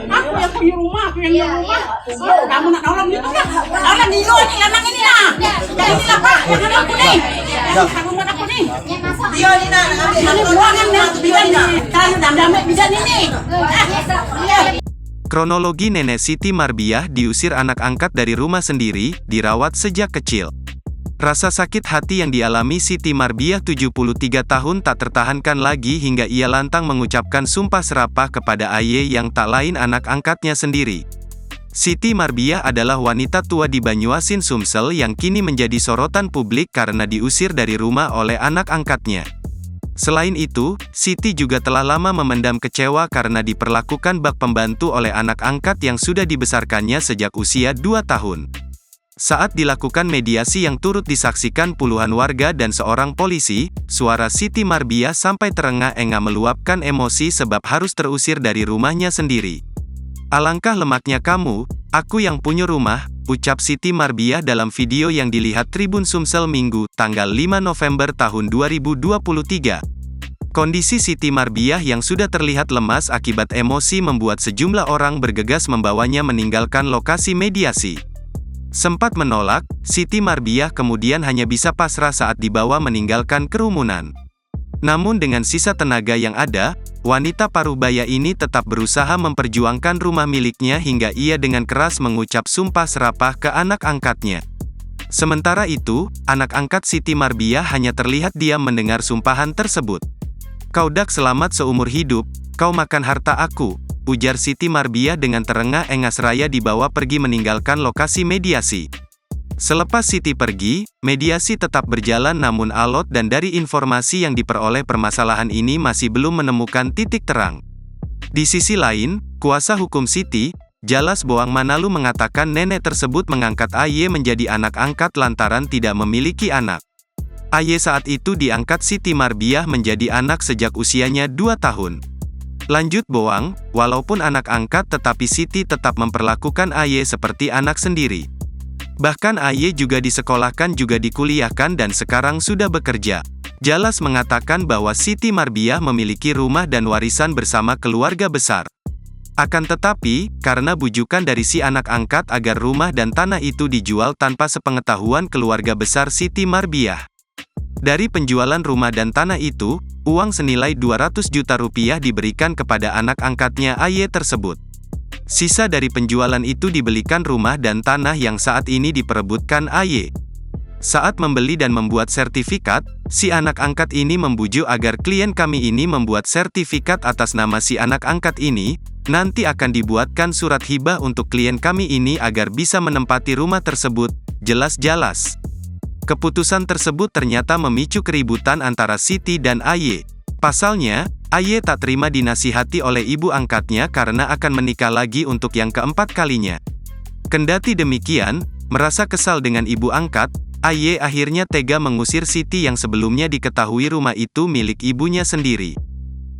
Aku yang punya rumah, aku yang di rumah. Oh, kamu nak nolong gitu kan? Nolong di luar nih, lanang ini nah. Jadi ini lah Pak, yang ada aku nih. Yang rumah aku nih. Dia ni nak ambil. Ini buangan yang bidan ini. Kalau damai bidan ini. Kronologi Nenek Siti Marbiah diusir anak angkat dari rumah sendiri, dirawat sejak kecil. Rasa sakit hati yang dialami Siti Marbiah 73 tahun tak tertahankan lagi hingga ia lantang mengucapkan sumpah serapah kepada Aye yang tak lain anak angkatnya sendiri. Siti Marbiah adalah wanita tua di Banyuasin Sumsel yang kini menjadi sorotan publik karena diusir dari rumah oleh anak angkatnya. Selain itu, Siti juga telah lama memendam kecewa karena diperlakukan bak pembantu oleh anak angkat yang sudah dibesarkannya sejak usia 2 tahun. Saat dilakukan mediasi yang turut disaksikan puluhan warga dan seorang polisi, suara Siti Marbiah sampai terengah-engah meluapkan emosi sebab harus terusir dari rumahnya sendiri. "Alangkah lemaknya kamu, aku yang punya rumah," ucap Siti Marbiah dalam video yang dilihat Tribun Sumsel Minggu, tanggal 5 November tahun 2023. Kondisi Siti Marbiah yang sudah terlihat lemas akibat emosi membuat sejumlah orang bergegas membawanya meninggalkan lokasi mediasi. Sempat menolak, Siti Marbiah kemudian hanya bisa pasrah saat dibawa meninggalkan kerumunan. Namun dengan sisa tenaga yang ada, wanita paruh-baya ini tetap berusaha memperjuangkan rumah miliknya hingga ia dengan keras mengucap sumpah serapah ke anak angkatnya. Sementara itu, anak angkat Siti Marbiah hanya terlihat diam mendengar sumpahan tersebut. "Kau dak selamat seumur hidup, kau makan harta aku," ujar Siti Marbiah dengan terengah-engah seraya dibawa pergi meninggalkan lokasi mediasi. Selepas Siti pergi, mediasi tetap berjalan namun alot dan dari informasi yang diperoleh permasalahan ini masih belum menemukan titik terang. Di sisi lain, kuasa hukum Siti, Jalas Boang Manalu mengatakan nenek tersebut mengangkat Aye menjadi anak angkat lantaran tidak memiliki anak. Aye saat itu diangkat Siti Marbiah menjadi anak sejak usianya 2 tahun. Lanjut Boang, walaupun anak angkat tetapi Siti tetap memperlakukan Aye seperti anak sendiri. Bahkan Aye juga disekolahkan juga dikuliahkan dan sekarang sudah bekerja. Jalas mengatakan bahwa Siti Marbiah memiliki rumah dan warisan bersama keluarga besar. Akan tetapi, karena bujukan dari si anak angkat agar rumah dan tanah itu dijual tanpa sepengetahuan keluarga besar Siti Marbiah. Dari penjualan rumah dan tanah itu, uang senilai 200 juta rupiah diberikan kepada anak angkatnya Aye tersebut. Sisa dari penjualan itu dibelikan rumah dan tanah yang saat ini diperebutkan Aye. Saat membeli dan membuat sertifikat, si anak angkat ini membujuk agar klien kami ini membuat sertifikat atas nama si anak angkat ini, nanti akan dibuatkan surat hibah untuk klien kami ini agar bisa menempati rumah tersebut, jelas-jelas. Keputusan tersebut ternyata memicu keributan antara Siti dan Aye. Pasalnya, Aye tak terima dinasihati oleh ibu angkatnya karena akan menikah lagi untuk yang keempat kalinya. Kendati demikian, merasa kesal dengan ibu angkat, Aye akhirnya tega mengusir Siti yang sebelumnya diketahui rumah itu milik ibunya sendiri.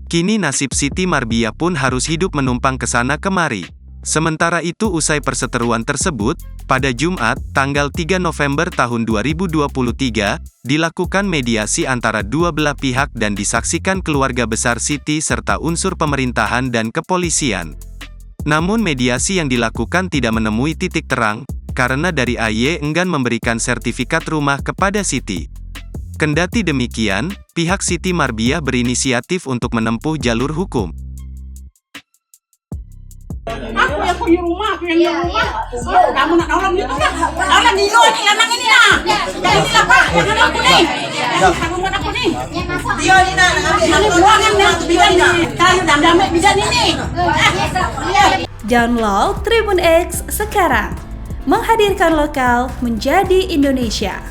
Kini nasib Siti Marbiah pun harus hidup menumpang ke sana kemari. Sementara itu usai perseteruan tersebut, pada Jumat, tanggal 3 November tahun 2023, dilakukan mediasi antara dua belah pihak dan disaksikan keluarga besar Siti serta unsur pemerintahan dan kepolisian. Namun mediasi yang dilakukan tidak menemui titik terang, karena dari Aye enggan memberikan sertifikat rumah kepada Siti. Kendati demikian, pihak Siti Marbiah berinisiatif untuk menempuh jalur hukum. Aku yang punya rumah, aku yang di rumah. Oh, kamu nak nolong gitu kan? Nolong di luar nih, lanang ini nah. Jadi ini lah Pak, yang ada aku nih. Yang rumah aku nih. Dia ni nak ambil. Ini buangan yang bidan ini. Kalau damai bidan ini. Download Tribun X sekarang. Menghadirkan lokal menjadi Indonesia.